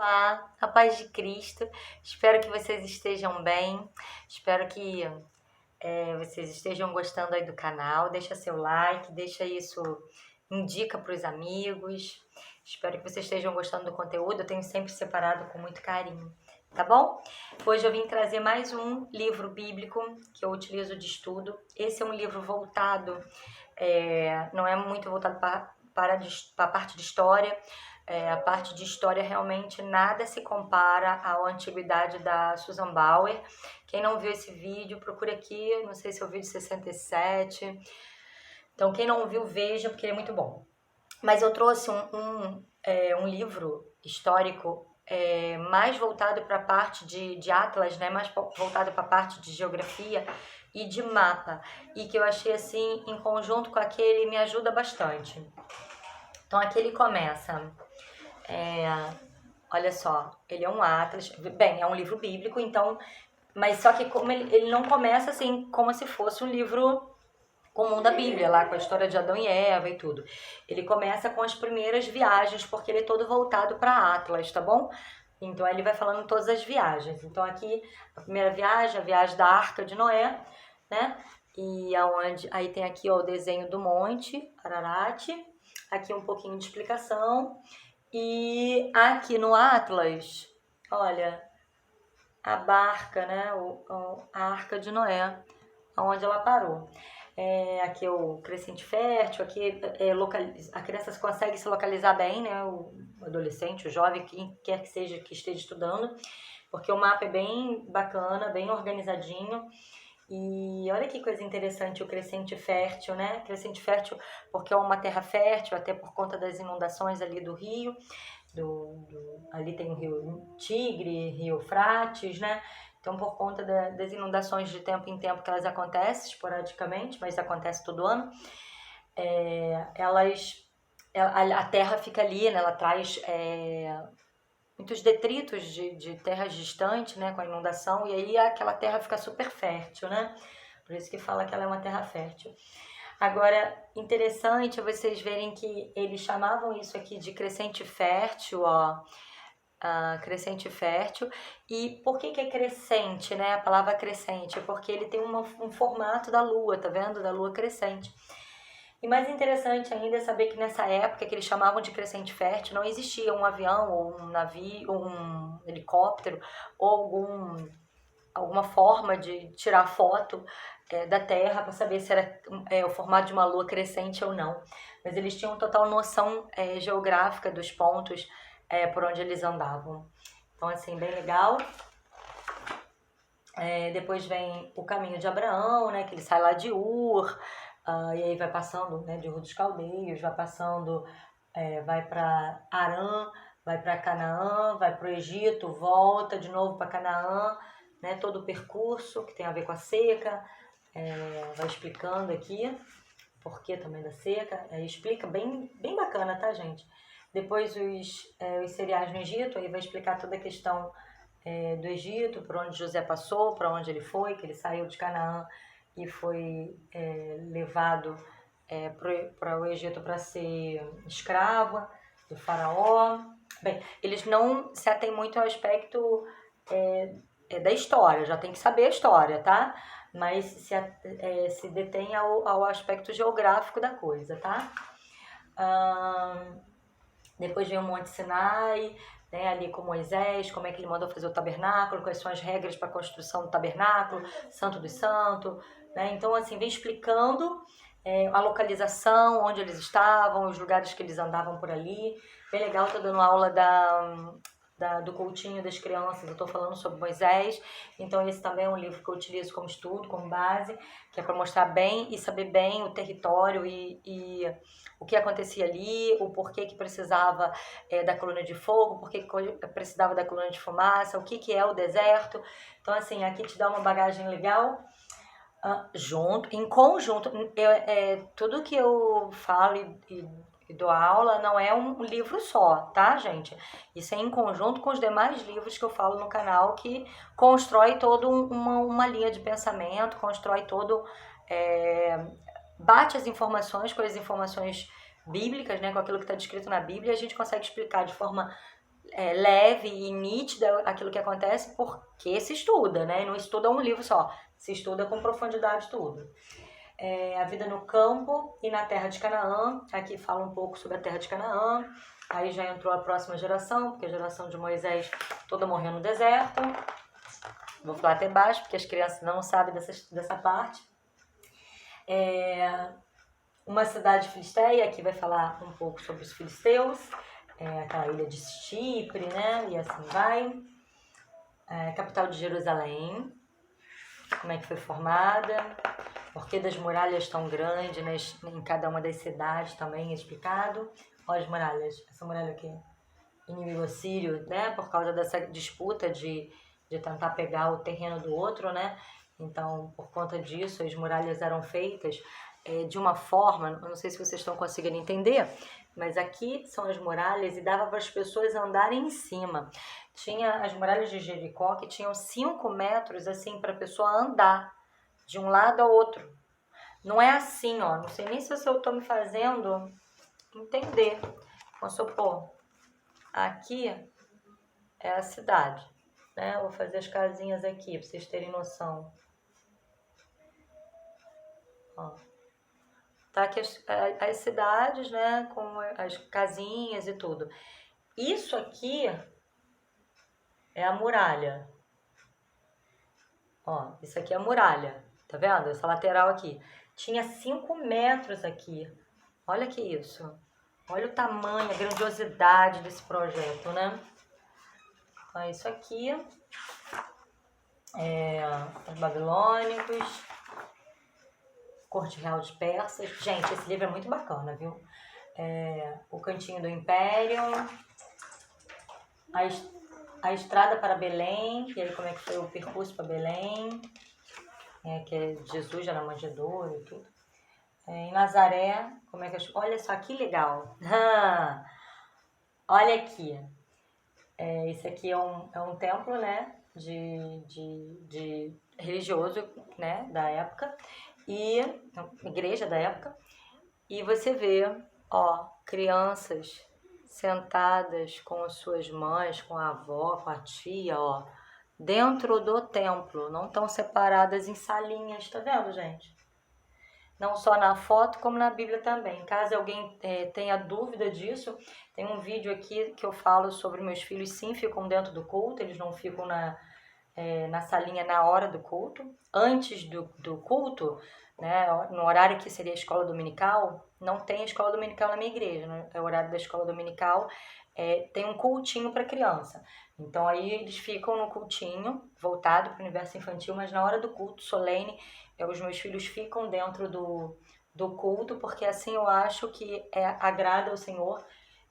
Olá, a paz de Cristo. Espero que vocês estejam bem. Espero que vocês estejam gostando aí do canal. Deixa seu like, deixa isso, indica para os amigos. Espero que vocês estejam gostando do conteúdo. Eu tenho sempre separado com muito carinho, tá bom? Hoje eu vim trazer mais um livro bíblico que eu utilizo de estudo. Esse é um livro voltado, não é muito voltado para a parte de história. A parte de história realmente nada se compara à antiguidade da Susan Bauer. Quem não viu esse vídeo, procura aqui, não sei se é o vídeo 67. Então, quem não viu, veja, porque ele é muito bom. Mas eu trouxe um livro histórico mais voltado para a parte de atlas, né? Mais voltado para a parte de geografia e de mapa. E que eu achei assim, em conjunto com aquele, me ajuda bastante. Então, aqui ele começa... olha só, ele é um atlas, bem, é um livro bíblico, então, mas só que como ele não começa assim, como se fosse um livro comum da Bíblia, lá com a história de Adão e Eva e tudo. Ele começa com as primeiras viagens, porque ele é todo voltado para Atlas, tá bom? Então, ele vai falando todas as viagens. Então, aqui, a primeira viagem, a viagem da Arca de Noé, né? E aí tem aqui, ó, o desenho do monte, Ararat, aqui um pouquinho de explicação. E aqui no Atlas, olha, a barca, né, a Arca de Noé, onde ela parou. Aqui é o crescente fértil, aqui a criança consegue se localizar bem, né, o adolescente, o jovem, quem quer que seja que esteja estudando, porque o mapa é bem bacana, bem organizadinho. E olha que coisa interessante o crescente fértil, né? Crescente fértil porque é uma terra fértil, até por conta das inundações ali do rio. Ali tem o rio Tigre, rio Eufrates, né? Então, por conta das inundações de tempo em tempo que elas acontecem esporadicamente, mas acontece todo ano, a terra fica ali, né? Ela traz muitos detritos de terras distantes, né, com a inundação, e aí aquela terra fica super fértil, né? Por isso que fala que ela é uma terra fértil. Agora, interessante vocês verem que eles chamavam isso aqui de crescente fértil, ó, crescente fértil. E por que é crescente, né? A palavra crescente, porque ele tem um formato da lua, tá vendo? Da lua crescente. E mais interessante ainda é saber que nessa época que eles chamavam de crescente fértil, não existia um avião ou um navio, ou um helicóptero ou alguma forma de tirar foto da Terra para saber se era o formato de uma lua crescente ou não. Mas eles tinham total noção geográfica dos pontos por onde eles andavam. Então, assim, bem legal. Depois vem o caminho de Abraão, né, que ele sai lá de Ur, e aí vai passando, né, de Ur dos Caldeios, vai passando, vai para Harã, vai para Canaã, vai para o Egito, volta de novo para Canaã, né, todo o percurso que tem a ver com a seca, vai explicando aqui o porquê também da seca, explica bem, bem bacana, tá, gente? Depois os cereais no Egito, aí vai explicar toda a questão do Egito, por onde José passou, para onde ele foi, que ele saiu de Canaã e foi levado para o Egito para ser escravo do faraó. Bem, eles não se atêm muito ao aspecto da história, já tem que saber a história, tá? Mas se detém ao aspecto geográfico da coisa, tá? Depois vem o Monte Sinai, né, ali com Moisés, como é que ele mandou fazer o tabernáculo, quais são as regras para a construção do tabernáculo, Santo dos Santos, né? Então, assim, vem explicando a localização, onde eles estavam, os lugares que eles andavam por ali. Bem legal, tô dando aula do Coutinho das Crianças, eu tô falando sobre Moisés, então esse também é um livro que eu utilizo como estudo, como base, que é para mostrar bem e saber bem o território e o que acontecia ali, o porquê que precisava da coluna de fogo, porquê que precisava da coluna de fumaça, o que é o deserto. Então, assim, aqui te dá uma bagagem legal. Em conjunto, tudo que eu falo e dou aula não é um livro só, tá, gente? Isso é em conjunto com os demais livros que eu falo no canal, que constrói toda uma linha de pensamento, constrói todo... bate as informações com as informações bíblicas, né, com aquilo que está descrito na Bíblia, e a gente consegue explicar de forma leve e nítida aquilo que acontece, porque se estuda, né? E não estuda um livro só, se estuda com profundidade tudo. A vida no campo e na terra de Canaã. Aqui fala um pouco sobre a terra de Canaã. Aí já entrou a próxima geração, porque a geração de Moisés toda morreu no deserto. Vou falar até baixo, porque as crianças não sabem dessa parte. Uma cidade filisteia, aqui vai falar um pouco sobre os filisteus, aquela ilha de Chipre, né? E assim vai. Capital de Jerusalém, como é que foi formada, por que das muralhas tão grandes, né? Em cada uma das cidades também é explicado. Olha as muralhas, essa muralha aqui, inimigo assírio, né? Por causa dessa disputa de tentar pegar o terreno do outro, né? Então, por conta disso, as muralhas eram feitas de uma forma, eu não sei se vocês estão conseguindo entender, mas aqui são as muralhas e dava para as pessoas andarem em cima. Tinha as muralhas de Jericó que tinham 5 metros assim para a pessoa andar de um lado ao outro. Não é assim, ó. Não sei nem se eu estou me fazendo entender. Vamos supor, aqui é a cidade, né? Vou fazer as casinhas aqui para vocês terem noção. Ó. Tá aqui as cidades, né? Com as casinhas e tudo. Isso aqui é a muralha. Ó, isso aqui é a muralha. Tá vendo? Essa lateral aqui. Tinha 5 metros aqui. Olha que isso. Olha o tamanho, a grandiosidade desse projeto, né? Então, isso aqui os babilônicos, Corte Real de Persas. Gente, esse livro é muito bacana, viu? O Cantinho do Império, a Estrada para Belém, e aí como é que foi o percurso para Belém, que é Jesus já na manjedoura e tudo. Em Nazaré, como é que olha só que legal. Olha aqui. Esse aqui é um templo, né, de religioso, né, da época, e igreja da época, e você vê, ó, crianças sentadas com as suas mães, com a avó, com a tia, ó, dentro do templo, não estão separadas em salinhas, tá vendo, gente? Não só na foto, como na Bíblia também. Caso alguém tenha dúvida disso, tem um vídeo aqui que eu falo sobre meus filhos, sim, ficam dentro do culto, eles não ficam na salinha na hora do culto. Antes do culto, né, no horário que seria a escola dominical, não tem escola dominical na minha igreja, né? É o horário da escola dominical, tem um cultinho para criança. Então aí eles ficam no cultinho, voltado para o universo infantil, mas na hora do culto solene, os meus filhos ficam dentro do culto, porque assim eu acho que agrada ao Senhor,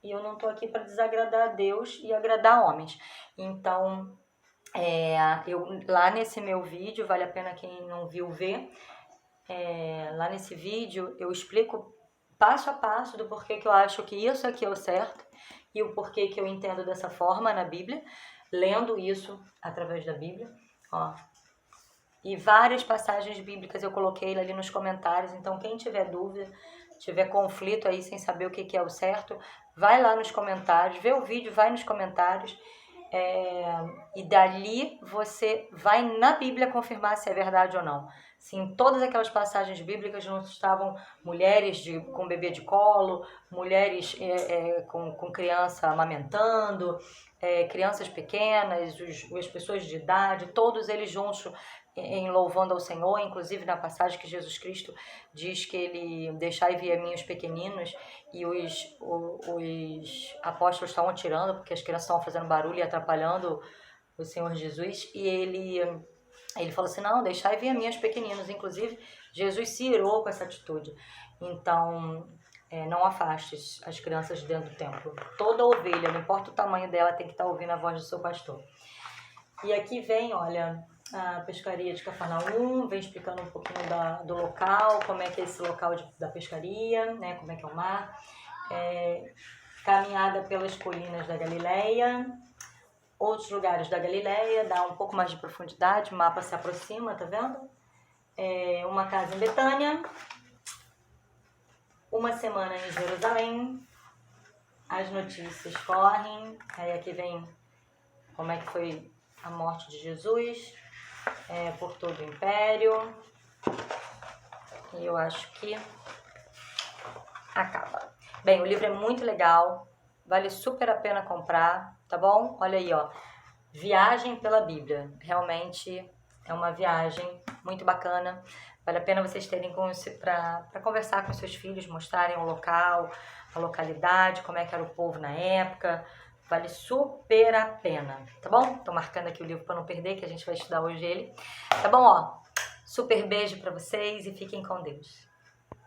e eu não estou aqui para desagradar a Deus e agradar homens. Então, lá nesse meu vídeo, vale a pena quem não viu ver, lá nesse vídeo eu explico passo a passo do porquê que eu acho que isso aqui é o certo e o porquê que eu entendo dessa forma na Bíblia, lendo isso através da Bíblia, ó. E várias passagens bíblicas eu coloquei ali nos comentários, então quem tiver dúvida, tiver conflito aí sem saber o que é o certo, vai lá nos comentários, vê o vídeo, vai nos comentários, e dali você vai na Bíblia confirmar se é verdade ou não. Se em todas aquelas passagens bíblicas não estavam mulheres com bebê de colo, mulheres com criança amamentando, crianças pequenas, as pessoas de idade, todos eles juntos em louvando ao Senhor, inclusive na passagem que Jesus Cristo diz que ele deixai vir a mim os pequeninos, e os apóstolos estavam tirando porque as crianças estavam fazendo barulho e atrapalhando o Senhor Jesus, e ele falou assim, não, deixai vir a mim os pequeninos. Inclusive Jesus se irou com essa atitude. Então não afaste as crianças de dentro do templo. Toda ovelha, não importa o tamanho dela, tem que estar ouvindo a voz do seu pastor. E aqui vem, olha, a pescaria de Cafarnaum, vem explicando um pouquinho do local, como é que é esse local da pescaria, né, como é que é o mar. Caminhada pelas colinas da Galileia, outros lugares da Galileia, dá um pouco mais de profundidade, o mapa se aproxima, tá vendo? Uma casa em Betânia, uma semana em Jerusalém, as notícias correm, aí aqui vem como é que foi a morte de Jesus, por todo o Império, e eu acho que acaba. Bem, o livro é muito legal, vale super a pena comprar, tá bom? Olha aí, ó, Viagem pela Bíblia, realmente é uma viagem muito bacana, vale a pena vocês terem para conversar com seus filhos, mostrarem o local, a localidade, como é que era o povo na época, vale super a pena, tá bom? Tô marcando aqui o livro para não perder, que a gente vai estudar hoje ele, tá bom? Ó, super beijo para vocês e fiquem com Deus.